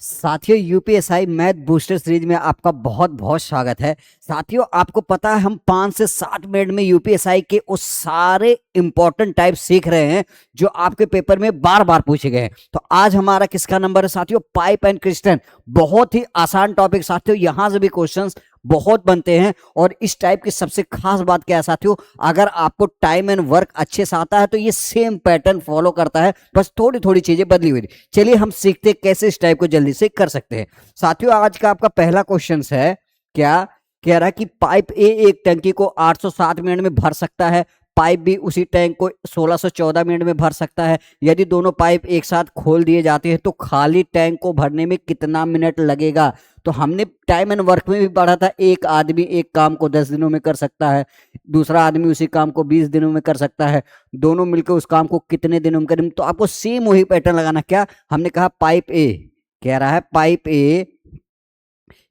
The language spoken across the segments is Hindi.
साथियों, यूपीएसआई मैथ बूस्टर सीरीज में आपका बहुत बहुत स्वागत है। साथियों, आपको पता है हम 5 से 60 मिनट में यूपीएसआई के उस सारे इंपॉर्टेंट टाइप सीख रहे हैं जो आपके पेपर में बार बार पूछे गए हैं। तो आज हमारा किसका नंबर है साथियों? पाइप एंड क्रिस्टन। बहुत ही आसान टॉपिक साथियों, यहां से भी क्वेश्चंस बहुत बनते हैं। और इस टाइप की सबसे खास बात क्या है साथियों, अगर आपको टाइम एंड वर्क अच्छे से आता है तो ये सेम पैटर्न फॉलो करता है, बस थोड़ी थोड़ी चीजें बदली हुई। चलिए हम सीखते कैसे इस टाइप को जल्दी से कर सकते हैं। साथियों, आज का आपका पहला क्वेश्चन है, क्या कह रहा है कि पाइप ए एक टंकी को 807 मिनट में भर सकता है, पाइप बी उसी टैंक को 1614 मिनट में भर सकता है। यदि दोनों पाइप एक साथ खोल दिए जाते हैं तो खाली टैंक को भरने में कितना मिनट लगेगा? तो हमने टाइम एंड वर्क में भी पढ़ा था, एक आदमी एक काम को 10 दिनों में कर सकता है, दूसरा आदमी उसी काम को 20 दिनों में कर सकता है, दोनों मिलकर उस काम को कितने दिनों में करेंगे। तो आपको सेम वही पैटर्न लगाना। क्या हमने कहा? पाइप ए कह रहा है, पाइप ए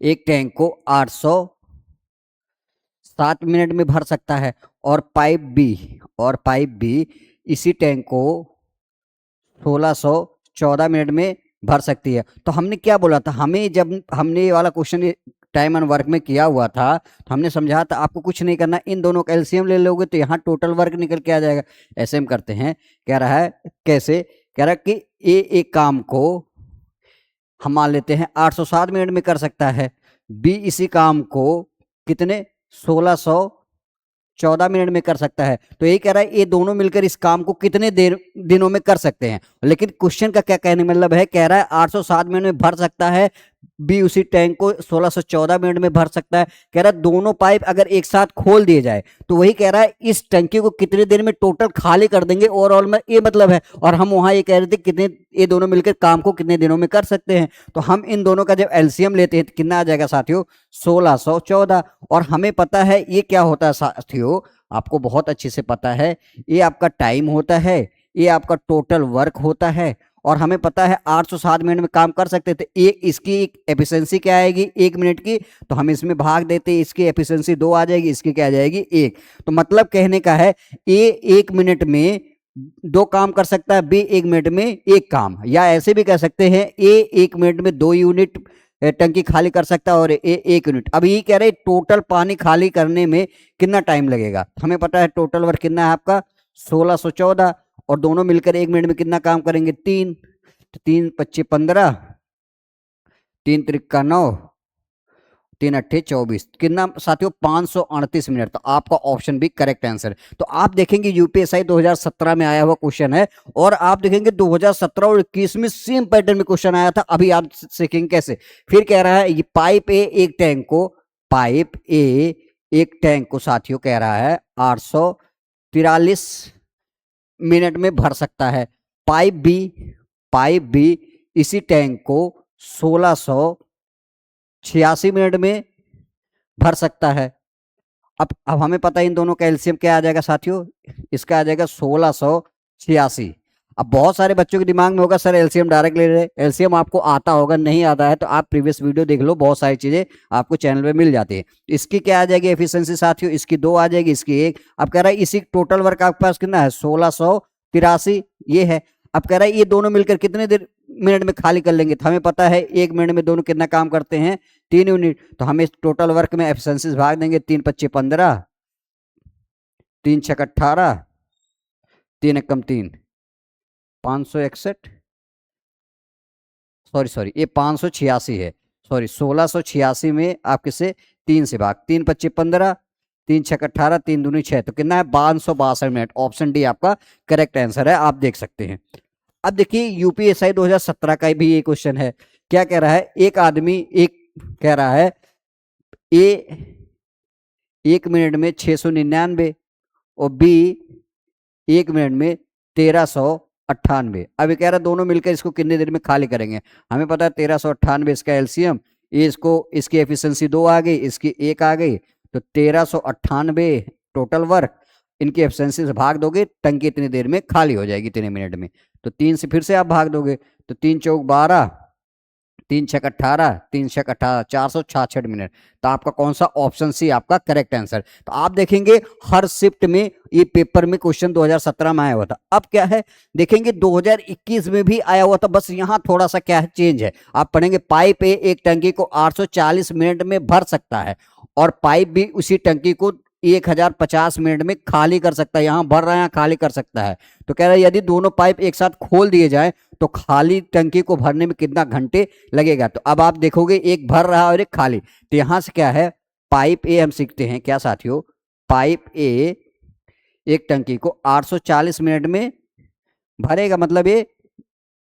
एक टैंक को 807 मिनट में भर सकता है, और पाइप बी इसी टैंक को 1614 मिनट में भर सकती है। तो हमने क्या बोला था, हमें जब हमने ये वाला क्वेश्चन टाइम एंड वर्क में किया हुआ था तो हमने समझा था आपको कुछ नहीं करना, इन दोनों का एलसीएम ले लोगे तो यहाँ टोटल वर्क निकल के आ जाएगा। ऐसे हम करते हैं। कह रहा है कैसे? कह रहा है कि ए एक काम को हम मान लेते हैं 807 मिनट में कर सकता है, बी इसी काम को कितने 1614 मिनट में कर सकता है। तो ये कह रहा है ये दोनों मिलकर इस काम को कितने देर दिनों में कर सकते हैं। लेकिन क्वेश्चन का क्या कहने मतलब है, कह रहा है 807 मिनट में भर सकता है, बी उसी टैंक को 1614 मिनट में भर सकता है। कह रहा है दोनों पाइप अगर एक साथ खोल दिए जाए तो वही कह रहा है इस टंकी को कितने देर में टोटल खाली कर देंगे, ओवरऑल में ये मतलब है। और हम वहां ये कह रहे थे कितने ये दोनों मिलकर काम को कितने दिनों में कर सकते हैं। तो हम इन दोनों का जब एलसीएम लेते हैं तो कितना आ जाएगा साथियों? 1614। और हमें पता है ये क्या होता है साथियों, आपको बहुत अच्छे से पता है, ये आपका टाइम होता है, ये आपका टोटल वर्क होता है। और हमें पता है 807 मिनट में काम कर सकते थे। एक इसकी एफिशिएंसी क्या आएगी 1 मिनट की, तो हम इसमें भाग देते, इसकी एफिशिएंसी 2 आ जाएगी, इसकी क्या आ जाएगी 1। तो मतलब कहने का है ए 1 मिनट में 2 काम कर सकता है, बी 1 मिनट में 1 काम, या ऐसे भी कह सकते हैं ए 1 मिनट में 2 यूनिट टंकी खाली कर सकता है और ए 1 यूनिट। अब ये कह रहे टोटल पानी खाली करने में कितना टाइम लगेगा। हमें पता है टोटल वर्क कितना है आपका 1614, और दोनों मिलकर 1 मिनट में कितना काम करेंगे 3। तो 3 25 15, 3 त्रिका 9, 3 अट्ठे 24, कितना साथियों 538 मिनट। तो आपका ऑप्शन भी करेक्ट आंसर है। तो आप देखेंगे यूपीएसआई 2017 में आया हुआ क्वेश्चन है, और आप देखेंगे 2017 और 21 में सेम पैटर्न में क्वेश्चन आया था। अभी आप सीखेंगे कैसे। फिर कह रहा है ये पाइप ए एक टैंक को, पाइप ए एक टैंक को साथियों कह रहा है 843 मिनट में भर सकता है। पाइप बी इसी टैंक को 1686 मिनट में भर सकता है। अब हमें पता है इन दोनों का एलसीएम क्या आ जाएगा साथियों, इसका आ जाएगा 1686। अब बहुत सारे बच्चों के दिमाग में होगा सर एलसीएम डायरेक्ट ले रहे, एलसीएम आपको आता होगा, नहीं आता है तो आप प्रीवियस वीडियो देख लो, बहुत सारी चीजें आपको चैनल पे मिल जाती है। इसकी क्या आ जाएगी एफिशिएंसी साथियों, इसकी 2 आ जाएगी, इसकी 1। अब कह रहा है इसी टोटल वर्क आपके पास कितना है 1683, ये है। अब कह रहा है ये दोनों मिलकर कितने देर मिनट में खाली कर लेंगे। तो हमें पता है 1 मिनट में दोनों कितना काम करते हैं 3 यूनिट। तो हम इस टोटल वर्क में एफिशिएंसी भाग देंगे, 3 25 15, 3 6 18, 3 एकम 3, 561, सॉरी ये 586 है, सॉरी 1686 में आप किसे 3 से भाग, 3 25 15, 3 6 18, 3 दूनी 6, तो कितना है 562 मिनट। ऑप्शन डी आपका करेक्ट आंसर है, आप देख सकते हैं। अब देखिए यूपीएसआई 2017 का भी ये क्वेश्चन है। क्या कह रहा है, एक आदमी एक कह रहा है ए 1 मिनट में 699 और बी 1 मिनट में 1398। अब ये कह रहा है दोनों मिलकर इसको कितने देर में खाली करेंगे। हमें पता है 1398 इसका एलसीएम, ये इसको इसकी एफिशिएंसी 2 आ गई, इसकी 1 आ गई, तो 1398 टोटल वर्क, इनकी एफिशिएंसी से भाग दोगे टंकी इतनी देर में खाली हो जाएगी, इतने मिनट में। तो 3 से फिर से आप भाग दोगे, तो 3 चौक 12, तीन छक 18, 3 छक 18, 466 मिनट। तो आपका कौन सा ऑप्शन सी आपका करेक्ट आंसर। तो आप देखेंगे हर शिफ्ट में ये पेपर में क्वेश्चन 2017 में आया हुआ था। अब क्या है देखेंगे 2021 में भी आया हुआ था, बस यहाँ थोड़ा सा क्या है चेंज है। आप पढ़ेंगे पाइप ए एक टंकी को 840 मिनट में भर सकता है और पाइप भी उसी टंकी को 1050 मिनट में खाली कर सकता है। यहां भर रहा है खाली कर सकता है। तो कह रहा है यदि दोनों पाइप एक साथ खोल दिए जाए तो खाली टंकी को भरने में कितना घंटे लगेगा। तो अब आप देखोगे एक भर रहा और एक खाली। तो यहां से क्या है पाइप ए हम सीखते हैं क्या साथियों, पाइप ए एक टंकी को 840 मिनट में भरेगा, मतलब ये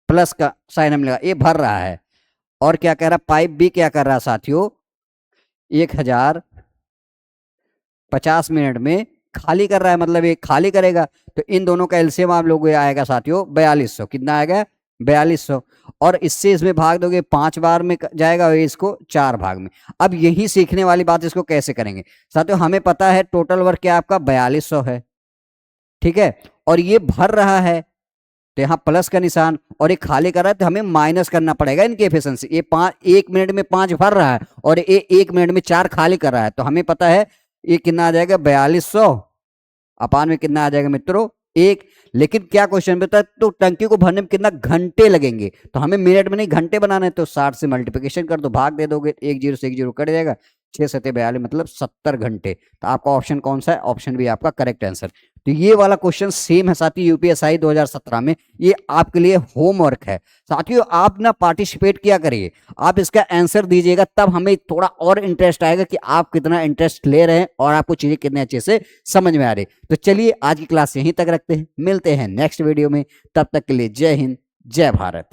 प्लस का साइन हम लगा, ये भर रहा है। और क्या कह रहा पाइप बी क्या कर रहा है साथियों, 1050 मिनट में खाली कर रहा है, मतलब ये खाली करेगा। तो इन दोनों का एलसीएम आप लोगों को आएगा साथियों 4200। कितना आएगा 4200। और इससे इसमें भाग दोगे 5 बार में जाएगा और इसको 4 भाग में। अब यही सीखने वाली बात, इसको कैसे करेंगे साथियों। हमें पता है टोटल वर्क क्या आपका 4200 है, ठीक है। और ये भर रहा है तो यहाँ प्लस का निशान, और ये खाली कर रहा है तो हमें माइनस करना पड़ेगा इनकी एफिशिएंसी। ये 1 मिनट में 5 भर रहा है और ये 1 मिनट में 4 खाली कर रहा है। तो हमें पता है ये कितना आ जाएगा 4200 अपान में कितना आ जाएगा मित्रों 1। लेकिन क्या क्वेश्चन बता तो टंकी को भरने में कितना घंटे लगेंगे, तो हमें मिनट में नहीं घंटे बनाना है। तो 60 से मल्टीप्लिकेशन कर दो, भाग दे दोगे, 1 0 से 1 0 कट जाएगा, 6 7 42 मतलब 70 घंटे। तो आपका ऑप्शन कौन सा है, ऑप्शन बी आपका करेक्ट आंसर। तो ये वाला क्वेश्चन सेम है साथी यूपीएसआई 2017 में, ये आपके लिए होमवर्क है साथियों। आप ना पार्टिसिपेट किया करिए, आप इसका आंसर दीजिएगा, तब हमें थोड़ा और इंटरेस्ट आएगा कि आप कितना इंटरेस्ट ले रहे हैं और आपको चीजें कितने अच्छे से समझ में आ रही। तो चलिए आज की क्लास यहीं तक रखते हैं, मिलते हैं नेक्स्ट वीडियो में, तब तक के लिए जय हिंद जय भारत।